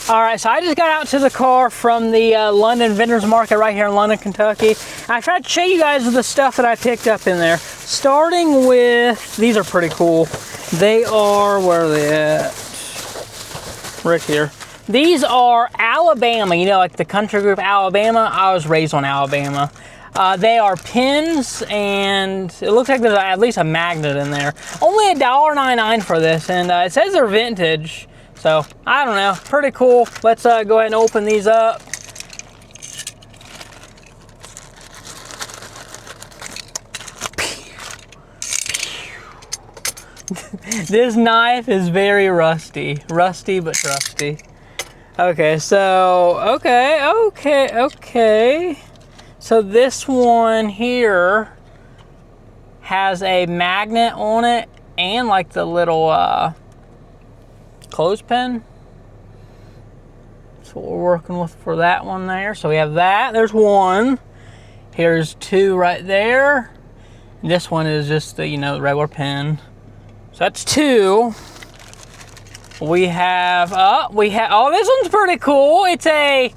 All right, so I just got out to the car from the London Vendors Market right here in London, Kentucky. I tried to show you guys the stuff that I picked up in there. Starting with, these are pretty cool. They are, where are they at? Right here. These are Alabama, you know, like the country group Alabama. I was raised on Alabama. They are pins, and it looks like there's at least a magnet in there. Only $1.99 for this, and it says they're vintage. So, I don't know, pretty cool. Let's go ahead and open these up. This knife is very rusty. Rusty but trusty. Okay, so, okay. So this one here has a magnet on it and like the little clothespin. That's what we're working with for that one there. So we have that, there's one. Here's two right there. This one is just the, you know, regular pin. So that's two. We have, oh, this one's pretty cool. It's a,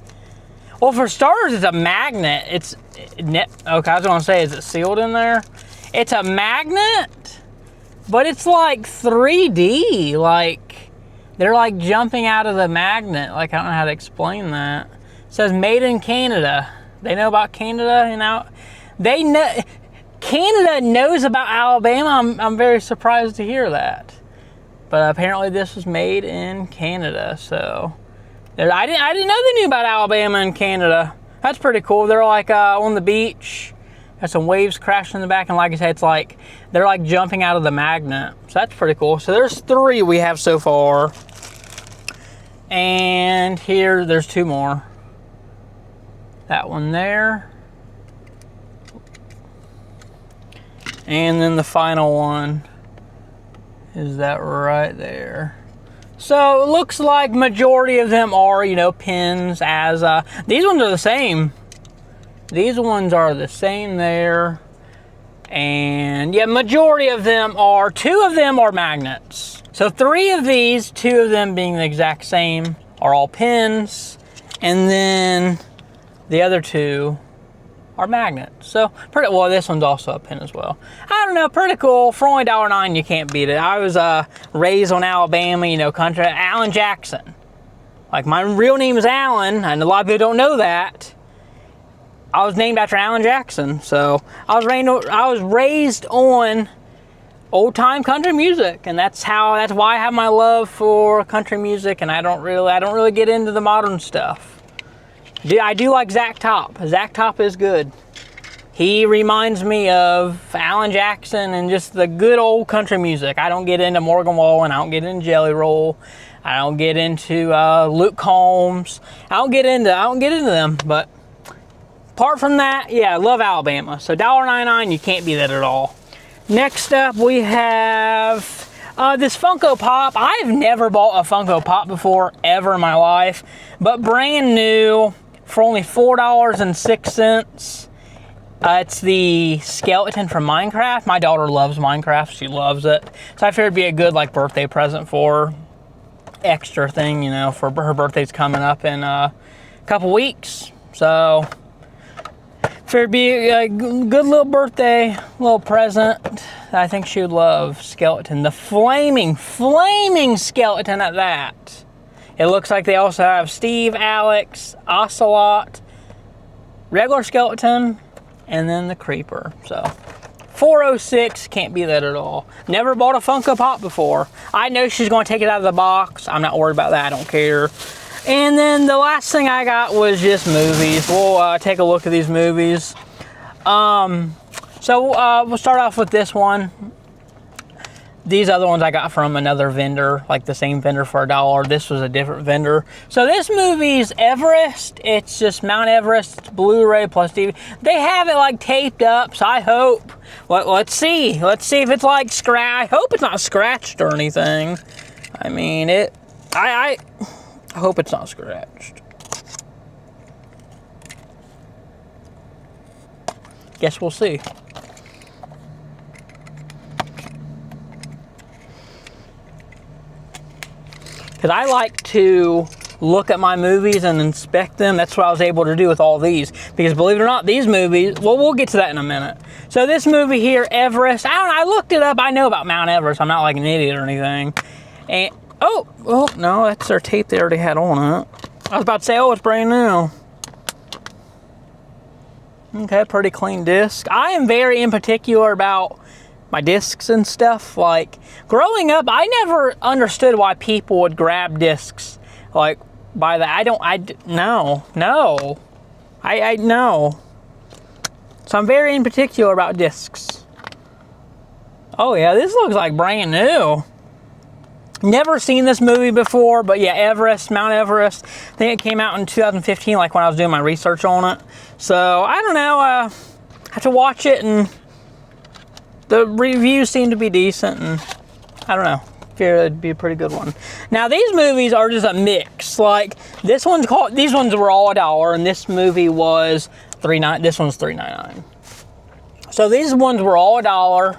well, for starters, it's a magnet. Okay, I was gonna say, is it sealed in there? It's a magnet, but it's like 3D. Like, they're like jumping out of the magnet. Like, I don't know how to explain that. It says made in Canada. They know about Canada, you know? They know, Canada knows about Alabama. I'm very surprised to hear that. But apparently this was made in Canada, so. I didn't know they knew about Alabama and Canada. That's pretty cool. They're like on the beach. Got some waves crashing in the back, and like I said, it's like they're like jumping out of the magnet. So that's pretty cool. So there's three we have so far. And here, there's two more. That one there. And then the final one is that right there. So it looks like majority of them are, you know, pins, as these ones are the same. These ones are the same there. And yeah, majority of them are, two of them are magnets. So three of these, two of them being the exact same, are all pins. And then the other two are magnets. So pretty, well, this one's also a pin as well. I don't know, pretty cool. For only $1.09, you can't beat it. I was raised on Alabama, you know, country. Alan Jackson. Like, my real name is Alan, and a lot of people don't know that. I was named after Alan Jackson. So I was raised on old time country music, and that's why I have my love for country music, and I don't really get into the modern stuff. I do like Zach Top. Zach Top is good. He reminds me of Alan Jackson and just the good old country music. I don't get into Morgan Wallen. I don't get into Jelly Roll. I don't get into Luke Combs. I don't get into them. But apart from that, yeah, I love Alabama. So $1.99, you can't beat that at all. Next up, we have this Funko Pop. I've never bought a Funko Pop before, ever in my life. But brand new, for only $4.06. It's the skeleton from Minecraft. My daughter loves Minecraft. She loves it. So I figured it'd be a good like birthday present for her. Extra thing, you know, for her birthday's coming up in a couple weeks. So figured it'd be a good little birthday, little present. I think she would love. Skeleton. The flaming skeleton at that. It looks like they also have Steve, Alex, Ocelot, regular skeleton, and then the creeper. So $4.06, can't beat that at all. Never bought a Funko Pop before. I know she's going to take it out of the box. I'm not worried about that. I don't care. And then the last thing I got was just movies. We'll take a look at these movies. So we'll start off with this one. These other ones I got from another vendor, like the same vendor for $1. This was a different vendor. So this movie's Everest. It's just Mount Everest. It's Blu Ray plus DVD. They have it like taped up, so I hope. Let's see. Let's see if it's like scratched. I hope it's not scratched or anything. I mean, I hope it's not scratched. Guess we'll see. Because I like to look at my movies and inspect them. That's what I was able to do with all these. Because believe it or not, these movies, well, we'll get to that in a minute. So this movie here, Everest, I don't know, I looked it up. I know about Mount Everest. I'm not like an idiot or anything. And, oh, well, no, that's their tape they already had on it. I was about to say, oh, it's brand new. Okay, pretty clean disc. I am very in particular about my discs and stuff. Like, growing up, I never understood why people would grab discs. Like, by that, no. So I'm very in particular about discs. Oh yeah, this looks like brand new. Never seen this movie before, but yeah, Everest, Mount Everest. I think it came out in 2015, like when I was doing my research on it. So, I don't know, I have to watch it, and the reviews seem to be decent, and I don't know, figure it'd be a pretty good one. Now, these movies are just a mix. Like, these ones were all $1, and this movie was $3.99. This one's $3.99. So these ones were all $1.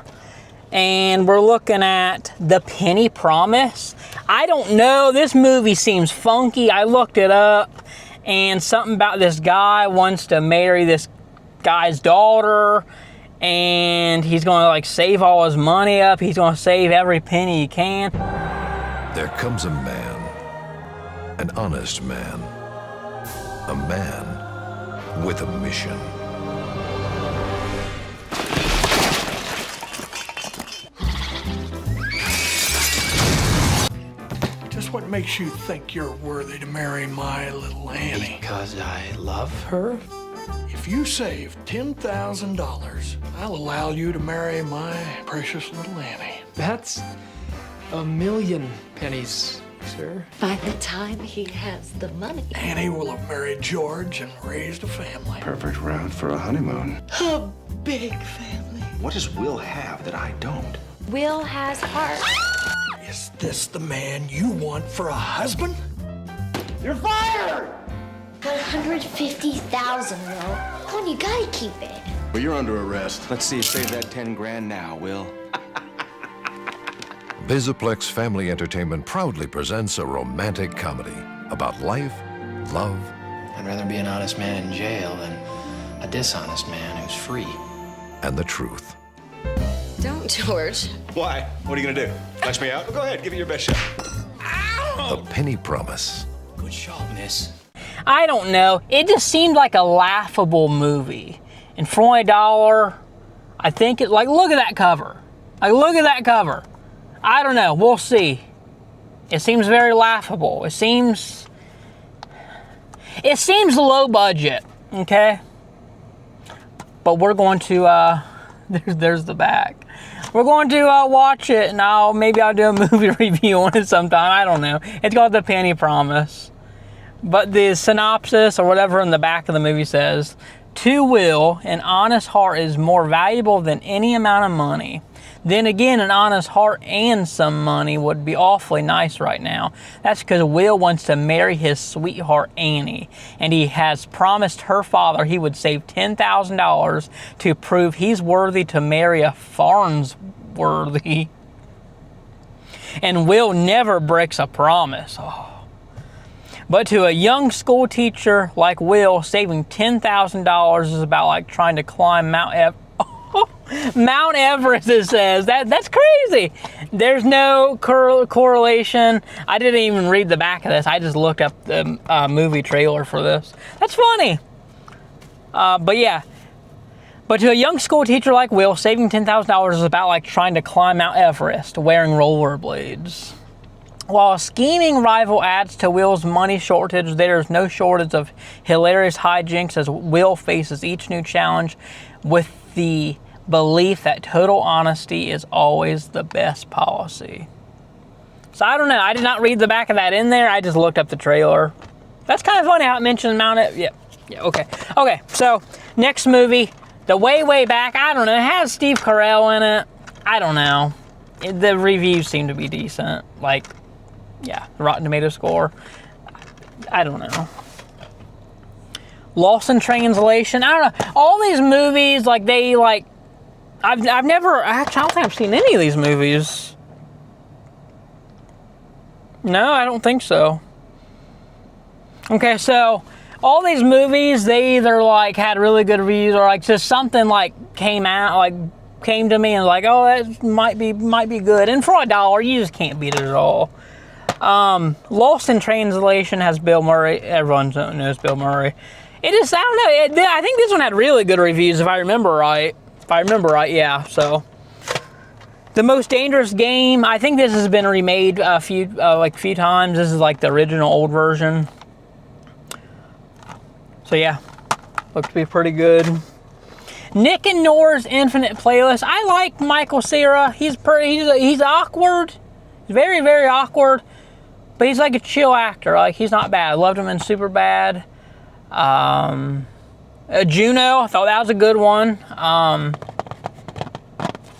And we're looking at The Penny Promise. I don't know, this movie seems funky. I looked it up, and something about this guy wants to marry this guy's daughter, and he's gonna like save all his money up. He's gonna save every penny he can. There comes a man, an honest man, a man with a mission. What makes you think you're worthy to marry my little Annie? Because I love her? If you save $10,000, I'll allow you to marry my precious little Annie. That's a million pennies, sir. By the time he has the money. Annie will have married George and raised a family. Perfect route for a honeymoon. A big family. What does Will have that I don't? Will has heart. Is this the man you want for a husband? You're fired! 150,000, Will. Come on, you gotta keep it. Well, you're under arrest. Let's see you save that 10 grand now, Will. Visiplex Family Entertainment proudly presents a romantic comedy about life, love, I'd rather be an honest man in jail than a dishonest man who's free. and the truth. Don't, George. Why? What are you gonna do? Flash me out? Well, go ahead, give it your best shot. The Penny Promise. Good job, miss. I don't know. It just seemed like a laughable movie. And for only $1, I think look at that cover. Like, look at that cover. I don't know. We'll see. It seems very laughable. It seems low budget, okay? But we're going to, there's the back. We're going to watch it, and maybe I'll do a movie review on it sometime. I don't know. It's called The Penny Promise. But the synopsis or whatever in the back of the movie says, to Will, an honest heart is more valuable than any amount of money. Then again, an honest heart and some money would be awfully nice right now. That's because Will wants to marry his sweetheart Annie, and he has promised her father he would save $10,000 to prove he's worthy to marry a Farnsworthy. And Will never breaks a promise. Oh. But to a young school teacher like Will, saving $10,000 is about like trying to climb Mount Everest, it says. That's crazy. There's no correlation. I didn't even read the back of this. I just looked up the movie trailer for this. That's funny. But yeah. But to a young school teacher like Will, saving $10,000 is about like trying to climb Mount Everest wearing rollerblades. While a scheming rival adds to Will's money shortage, there's no shortage of hilarious hijinks as Will faces each new challenge with the belief that total honesty is always the best policy. So I don't know. I did not read the back of that in there. I just looked up the trailer. That's kind of funny how it mentioned Mount Everest. Yeah, okay. Okay, so next movie, the way back. I don't know. It has Steve Carell in it. I don't know. The reviews seem to be decent. Like, yeah, the Rotten Tomato score. I don't know. Lost in Translation. I don't know. All these movies, like, they, like, I've never, actually, I don't think I've seen any of these movies. No, I don't think so. Okay, so all these movies, they either like had really good reviews or like just something like came to me and like, oh, that might be good. And for $1, you just can't beat it at all. Lost in Translation has Bill Murray. Everyone knows Bill Murray. It just, I don't know. I think this one had really good reviews if I remember right. Yeah. So, The Most Dangerous Game. I think this has been remade a few times. This is like the original old version. So yeah, looks to be pretty good. Nick and Nora's Infinite Playlist. I like Michael Cera. He's awkward. He's very, very awkward. But he's like a chill actor. Like, he's not bad. I loved him in Superbad. Juno, I thought that was a good one.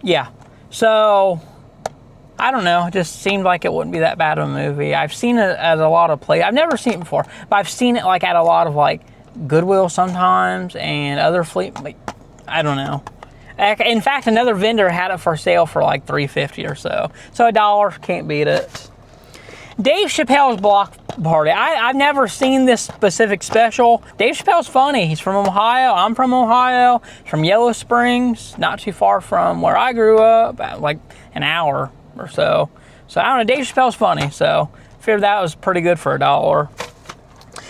Yeah. So, I don't know. It just seemed like it wouldn't be that bad of a movie. I've seen it at a lot of places. I've never seen it before. But I've seen it like at a lot of like Goodwill sometimes and other Flea. Like, I don't know. In fact, another vendor had it for sale for like $3.50 or so. So $1, can't beat it. Dave Chappelle's Block Party. I've never seen this specific special. Dave Chappelle's funny. He's from Ohio. I'm from Ohio. He's from Yellow Springs, not too far from where I grew up, like an hour or so. So I don't know, Dave Chappelle's funny. So I figured that was pretty good for $1.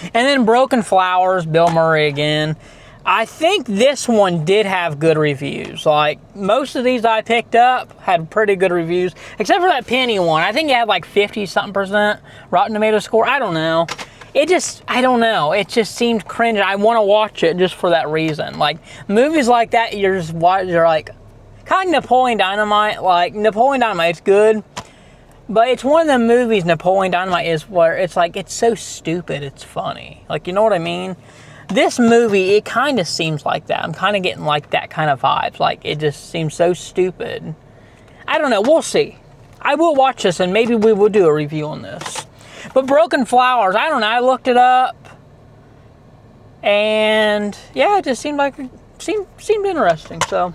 And then Broken Flowers, Bill Murray again. I think this one did have good reviews. Like, most of these I picked up had pretty good reviews, except for that Penny one. I think it had like 50-something% Rotten Tomato score. I don't know. I don't know. It just seemed cringe. I want to watch it just for that reason. Like, movies like that, you're like, kind of Napoleon Dynamite. Like, Napoleon Dynamite's good, but it's one of the movies, Napoleon Dynamite, is where it's like, it's so stupid, it's funny. Like, you know what I mean? This movie, it kind of seems like that. I'm kind of getting like that kind of vibes. Like, it just seems so stupid. I don't know. We'll see. I will watch this, and maybe we will do a review on this. But Broken Flowers, I don't know. I looked it up. And, yeah, it just seemed interesting. So,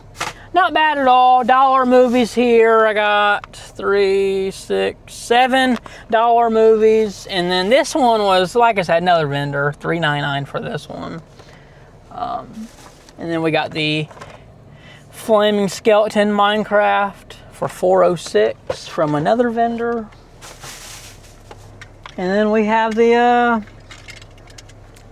not bad at all. $1 movies here. I got $3, $6, $7 movies. And then this one was, like I said, another vendor. $3.99 for this one. And then we got the Flaming Skeleton Minecraft for $4.06 from another vendor. And then we have the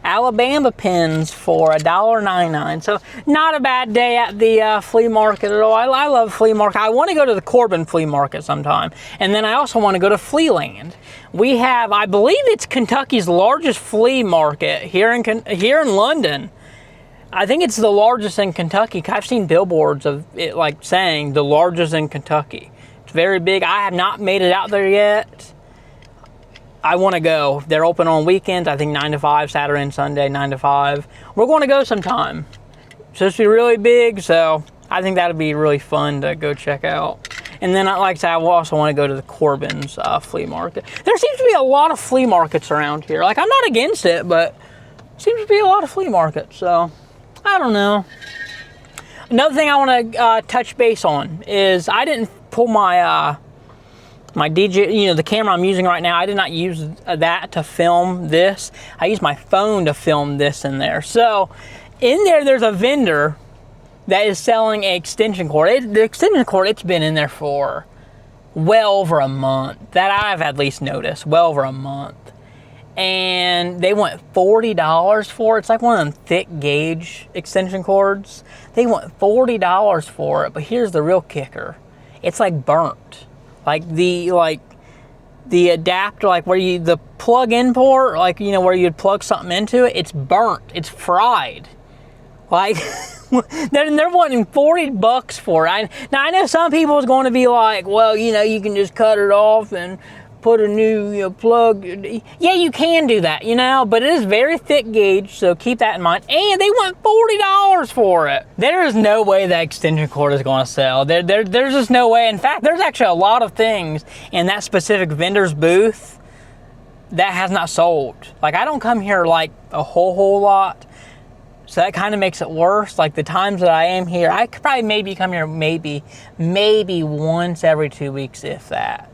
Alabama pins for $1.99. So not a bad day at the flea market at all. I love flea market. I want to go to the Corbin flea market sometime. And then I also want to go to Flealand. We have, I believe it's Kentucky's largest flea market here in London. I think it's the largest in Kentucky. I've seen billboards of it like saying the largest in Kentucky. It's very big. I have not made it out there yet. I want to go. They're open on weekends, I think 9 to 5, Saturday and Sunday, 9 to 5. We're going to go sometime. It's supposed to be really big, so I think that'll be really fun to go check out. And then, like I said, I also want to go to the Corbin's flea market. There seems to be a lot of flea markets around here. Like, I'm not against it, but seems to be a lot of flea markets, so I don't know. Another thing I want to touch base on is I didn't pull my DJ, the camera I'm using right now, I did not use that to film this. I used my phone to film this in there. So, in there's a vendor that is selling an extension cord. The extension cord, it's been in there for well over a month. That I've at least noticed, well over a month. And they want $40 for it. It's like one of them thick gauge extension cords. They want $40 for it, but here's the real kicker. It's like burnt. Like the adapter, like where the plug-in port, like, where you'd plug something into it, it's burnt. It's fried. Like, they're wanting $40 for it. Now, I know some people is going to be like, well, you can just cut it off and put a new plug. Yeah, you can do that, but it is very thick gauge, so keep that in mind. And they want $40 for it. There is no way that extension cord is going to sell. There's just no way. In fact, there's actually a lot of things in that specific vendor's booth that has not sold. Like, I don't come here like a whole lot, so that kind of makes it worse. Like, the times that I am here, I could probably maybe come here maybe once every 2 weeks, if that.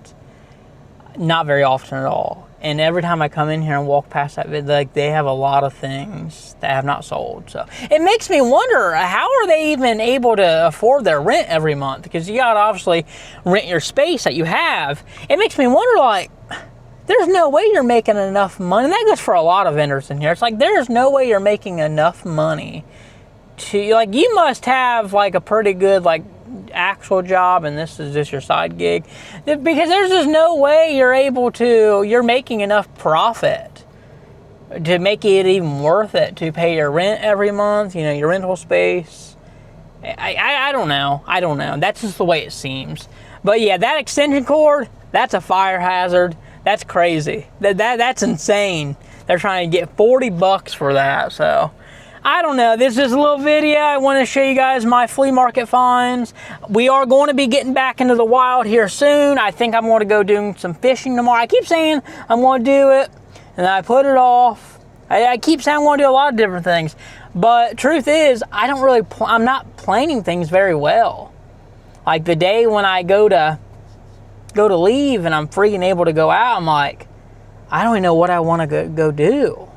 Not very often at all. And every time I come in here and walk past that vid, like, they have a lot of things that have not sold. So it makes me wonder, how are they even able to afford their rent every month? Because you got to obviously rent your space that you have. It makes me wonder, like, there's no way you're making enough money. And that goes for a lot of vendors in here. It's like, there's no way you're making enough money to, like, you must have like a pretty good, like, actual job, and this is just your side gig, because there's just no way you're making enough profit to make it even worth it to pay your rent every month, you know, your rental space. I don't know. That's just the way it seems. But yeah, that extension cord, that's a fire hazard. That's crazy. That's insane. They're trying to get $40 for that. So I don't know. This is a little video. I want to show you guys my flea market finds. We are going to be getting back into the wild here soon. I think I'm going to go doing some fishing tomorrow. I keep saying I'm going to do it, and I put it off. I keep saying I'm going to do a lot of different things, but truth is, I'm not planning things very well. Like the day when I go to leave and I'm free and able to go out, I'm like, I don't even know what I want to go do.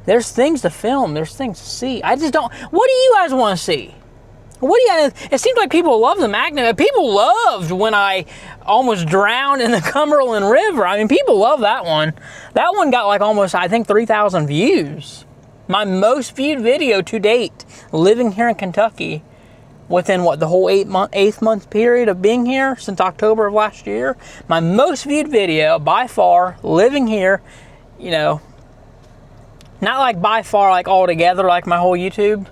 There's things to film. There's things to see. I just don't. What do you guys want to see? What do you? It seems like people love the magnet. People loved when I almost drowned in the Cumberland River. I mean, people love that one. That one got like almost, I think, 3,000 views. My most viewed video to date, living here in Kentucky, within what, the whole 8 month period of being here since October of last year. My most viewed video by far, living here, you know. Not like by far, like all together, like my whole YouTube.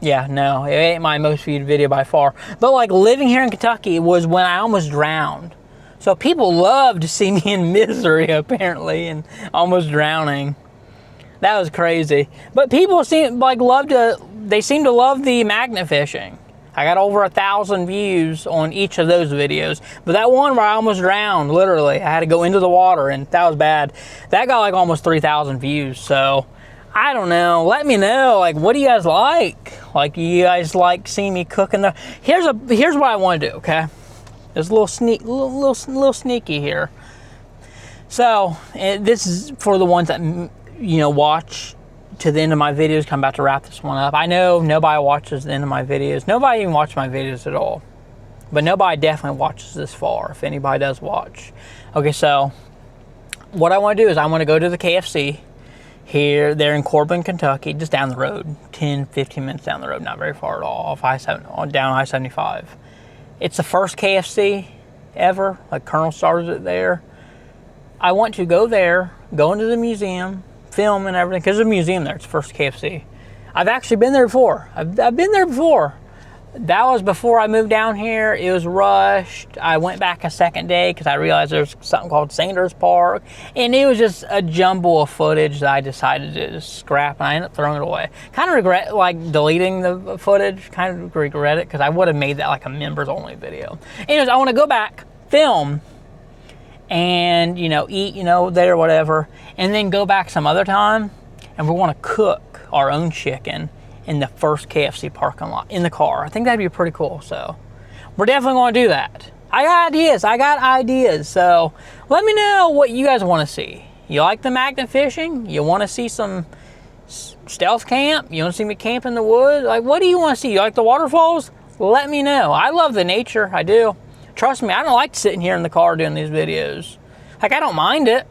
Yeah, no, it ain't my most viewed video by far. But like living here in Kentucky was when I almost drowned. So people love to see me in misery, apparently, and almost drowning. That was crazy. But people seem to love the magnet fishing. I got over 1,000 views on each of those videos. But that one where I almost drowned, literally, I had to go into the water, and that was bad. That got like almost 3,000 views. So I don't know. Let me know. Like, what do you guys like? Like, you guys like seeing me cooking the? Here's what I want to do. Okay, there's a little sneaky here. So this is for the ones that watch to the end of my videos. I'm about to wrap this one up. I know nobody watches the end of my videos. Nobody even watches my videos at all. But nobody definitely watches this far, if anybody does watch. Okay, so what I want to do is I want to go to the KFC here. They're in Corbin, Kentucky, just down the road, 10, 15 minutes down the road, not very far at all, down I-75. It's the first KFC ever. Like, Colonel started it there. I want to go there, go into the museum, film and everything, because there's a museum there. It's the first KFC. I've actually been there before. I've been there before. That was before I moved down here. It was rushed. I went back a second day because I realized there's something called Sanders Park, and it was just a jumble of footage that I decided to just scrap, and I ended up throwing it away. Kind of regret like deleting the footage. Kind of regret it because I would have made that like a members only video. Anyways, I want to go back, film, and eat there, whatever, and then go back some other time, and we want to cook our own chicken in the first KFC parking lot in the car. I think that'd be pretty cool. So we're definitely going to do that. I got ideas. So let me know what you guys want to see. You like the magnet fishing? You want to see some stealth camp? You want to see me camp in the woods? Like, what do you want to see? You like the waterfalls? Let me know. I love the nature. I do. Trust me, I don't like sitting here in the car doing these videos. Like, I don't mind it.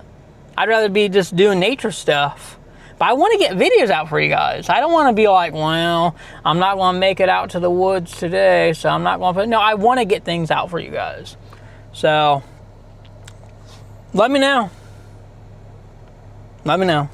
I'd rather be just doing nature stuff. But I want to get videos out for you guys. I don't want to be like, well, I'm not going to make it out to the woods today, so I'm not going to. No, I want to get things out for you guys. So let me know. Let me know.